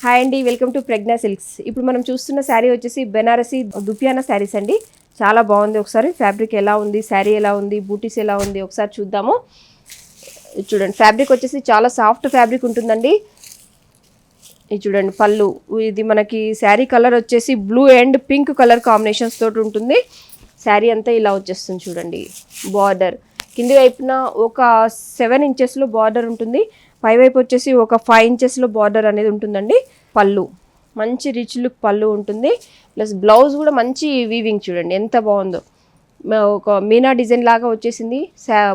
Hi అండి, welcome to Pragna silks. ఇప్పుడు మనం చూస్తున్న శారీ వచ్చేసి బెనారసి దుపియానా శారీస్ అండి. చాలా బాగుంది. ఒకసారి ఫ్యాబ్రిక్ ఎలా ఉంది, శారీ ఎలా ఉంది, బూటీస్ ఎలా ఉంది ఒకసారి చూద్దాము. చూడండి, ఫ్యాబ్రిక్ వచ్చేసి చాలా సాఫ్ట్ ఫ్యాబ్రిక్ ఉంటుందండి. ఇది చూడండి పళ్ళు. ఇది మనకి శారీ కలర్ వచ్చేసి blue and pink colour combinations తోటి ఉంటుంది. శారీ అంతా ఇలా వచ్చేస్తుంది చూడండి. బార్డర్ కింది వైపున ఒక 7 ఇంచెస్లో బార్డర్ ఉంటుంది. పైవైపు వచ్చేసి ఒక 5 ఇంచెస్లో బార్డర్ అనేది ఉంటుందండి. పళ్ళు మంచి రిచ్ లుక్ పళ్ళు ఉంటుంది. ప్లస్ బ్లౌజ్ కూడా మంచి వీవింగ్ చూడండి ఎంత బాగుందో. ఒక మీనా డిజైన్ లాగా వచ్చేసింది.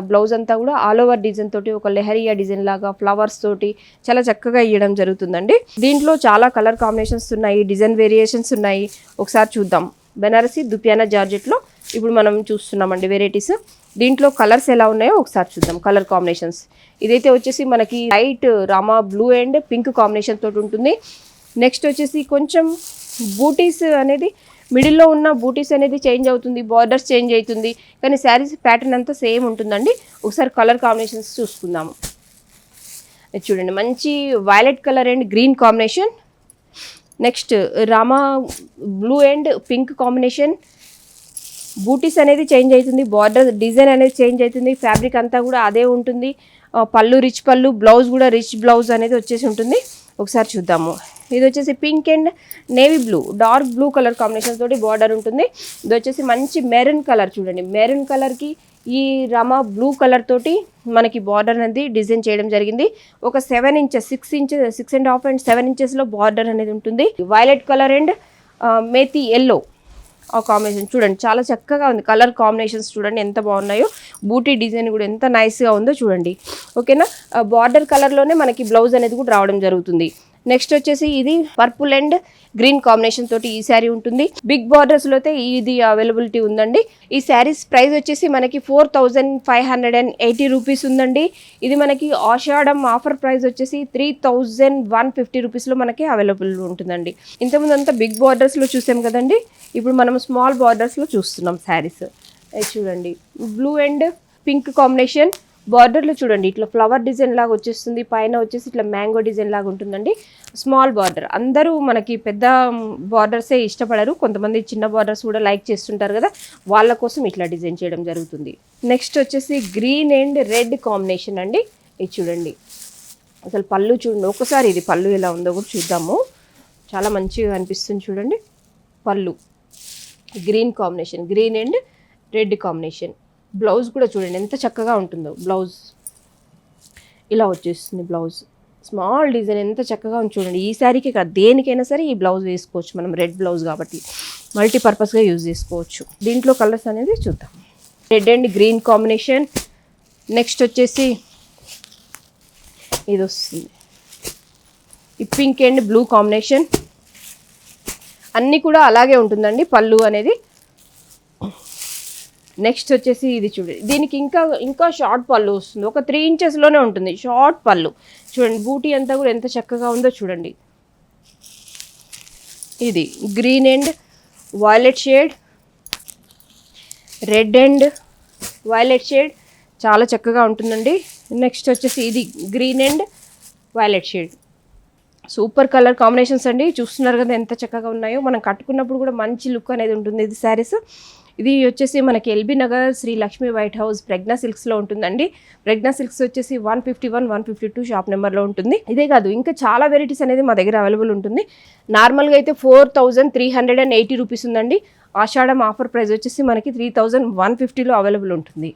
బ్లౌజ్ అంతా కూడా ఆల్ ఓవర్ డిజైన్ తోటి ఒక లెహరియా డిజైన్ లాగా ఫ్లవర్స్ తోటి చాలా చక్కగా ఇవ్వడం జరుగుతుందండి. దీంట్లో చాలా కలర్ కాంబినేషన్స్ ఉన్నాయి, డిజైన్ వేరియేషన్స్ ఉన్నాయి. ఒకసారి చూద్దాం. బెనారసి దుపియానా జార్జెట్లో ఇప్పుడు మనం చూస్తున్నామండి వెరైటీస్. దీంట్లో కలర్స్ ఎలా ఉన్నాయో ఒకసారి చూద్దాం. కలర్ కాంబినేషన్స్ ఇదైతే వచ్చేసి మనకి light Rama blue and pink combination తోటి ఉంటుంది. నెక్స్ట్ వచ్చేసి కొంచెం బూటీస్ అనేది మిడిల్లో ఉన్న బూటీస్ అనేది చేంజ్ అవుతుంది, బార్డర్స్ చేంజ్ అవుతుంది, కానీ శారీస్ ప్యాటర్న్ అంతా సేమ్ ఉంటుందండి. ఒకసారి కలర్ కాంబినేషన్స్ చూసుకుందాము. చూడండి మంచి violet colour and green combination. Next Rama blue and pink combination. బూటీస్ అనేది చేంజ్ అవుతుంది, బార్డర్ డిజైన్ అనేది చేంజ్ అవుతుంది, ఫ్యాబ్రిక్ అంతా కూడా అదే ఉంటుంది. పళ్ళు రిచ్ పళ్ళు, బ్లౌజ్ కూడా రిచ్ బ్లౌజ్ అనేది వచ్చేసి ఉంటుంది. ఒకసారి చూద్దాము. ఇది వచ్చేసి pink and navy blue, dark blue colour combination తోటి బార్డర్ ఉంటుంది. ఇది వచ్చేసి మంచి మెరూన్ కలర్ చూడండి. మెరూన్ కలర్కి ఈ రామా బ్లూ కలర్ తోటి మనకి బార్డర్ అనేది డిజైన్ చేయడం జరిగింది. ఒక 7 ఇంచెస్ 6.5 అండ్ 7 ఇంచెస్లో బార్డర్ అనేది ఉంటుంది. Violet colour and methi yellow ఆ కాంబినేషన్ చూడండి చాలా చక్కగా ఉంది. కలర్ కాంబినేషన్స్ చూడండి ఎంత బాగున్నాయో. బూటీ డిజైన్ కూడా ఎంత నైస్గా ఉందో చూడండి. ఓకేనా, బార్డర్ కలర్లోనే మనకి బ్లౌజ్ అనేది కూడా రావడం జరుగుతుంది. నెక్స్ట్ వచ్చేసి ఇది పర్పుల్ అండ్ గ్రీన్ కాంబినేషన్ తోటి ఈ శారీ ఉంటుంది. బిగ్ బార్డర్స్లో అయితే ఇది అవైలబిలిటీ ఉందండి. ఈ శారీస్ ప్రైస్ వచ్చేసి మనకి 4580 రూపీస్ ఉందండి. ఇది మనకి ఆషాఢం ఆఫర్ ప్రైస్ వచ్చేసి 3150 రూపీస్లో మనకి అవైలబుల్ ఉంటుందండి. ఇంతకుముందు అంతా బిగ్ బార్డర్స్లో చూసాం కదండి, ఇప్పుడు మనం స్మాల్ బార్డర్స్లో చూస్తున్నాం శారీస్. చూడండి బ్లూ అండ్ పింక్ కాంబినేషన్. బార్డర్లో చూడండి ఇట్లా ఫ్లవర్ డిజైన్ లాగా వచ్చేస్తుంది, పైన వచ్చేసి ఇట్లా మ్యాంగో డిజైన్ లాగా ఉంటుందండి. Small border. అందరూ మనకి పెద్ద బార్డర్సే ఇష్టపడరు, కొంతమంది చిన్న బార్డర్స్ కూడా లైక్ చేస్తుంటారు కదా, వాళ్ళ కోసం ఇట్లా డిజైన్ చేయడం జరుగుతుంది. నెక్స్ట్ వచ్చేసి గ్రీన్ అండ్ రెడ్ కాంబినేషన్ అండి. ఇది చూడండి అసలు పళ్ళు చూడండి ఒకసారి. ఇది పళ్ళు ఎలా ఉందో కూడా చూద్దాము. చాలా మంచిగా అనిపిస్తుంది చూడండి. పళ్ళు green combination, green and red combination. Blouse కూడా చూడండి ఎంత చక్కగా ఉంటుందో. బ్లౌజ్ ఇలా వచ్చేస్తుంది. బ్లౌజ్ స్మాల్ డిజైన్ ఎంత చక్కగా ఉంది చూడండి. ఈ శారీకి కాదు దేనికైనా సరే ఈ బ్లౌజ్ వేసుకోవచ్చు మనం. రెడ్ బ్లౌజ్ కాబట్టి మల్టీపర్పస్గా యూజ్ చేసుకోవచ్చు. దీంట్లో కలర్స్ అనేది చూద్దాం. Red and green combination. Next వచ్చేసి ఇది వస్తుంది ఈ పింక్ అండ్ బ్లూ కాంబినేషన్. అన్నీ కూడా అలాగే ఉంటుందండి పళ్ళు అనేది. నెక్స్ట్ వచ్చేసి ఇది చూడండి, దీనికి ఇంకా షార్ట్ పళ్ళు వస్తుంది. ఒక 3 ఇంచెస్లోనే ఉంటుంది షార్ట్ పళ్ళు. చూడండి బూటీ అంతా కూడా ఎంత చక్కగా ఉందో చూడండి. ఇది green and violet shade, red and violet shade చాలా చక్కగా ఉంటుందండి. నెక్స్ట్ వచ్చేసి ఇది green and violet shade. Super colour combinations అండి. చూస్తున్నారు కదా ఎంత చక్కగా ఉన్నాయో. మనం కట్టుకున్నప్పుడు కూడా మంచి లుక్ అనేది ఉంటుంది ఇది శారీస్. ఇది వచ్చేసి మనకి ఎల్బీ నగర్ శ్రీ లక్ష్మీ వైట్ హౌస్ ప్రజ్ఞా సిల్క్స్లో ఉంటుందండి. ప్రజ్ఞా సిల్క్స్ వచ్చేసి 151, 152 షాప్ నెంబర్లో ఉంటుంది. ఇదే కాదు ఇంకా చాలా వెరైటీస్ అనేది మా దగ్గర అవైలబుల్ ఉంటుంది. నార్మల్గా అయితే 4380 రూపీస్ ఉందండి. ఆషాఢం ఆఫర్ ప్రైస్ వచ్చేసి మనకి 3150లో అవైలబుల్ ఉంటుంది.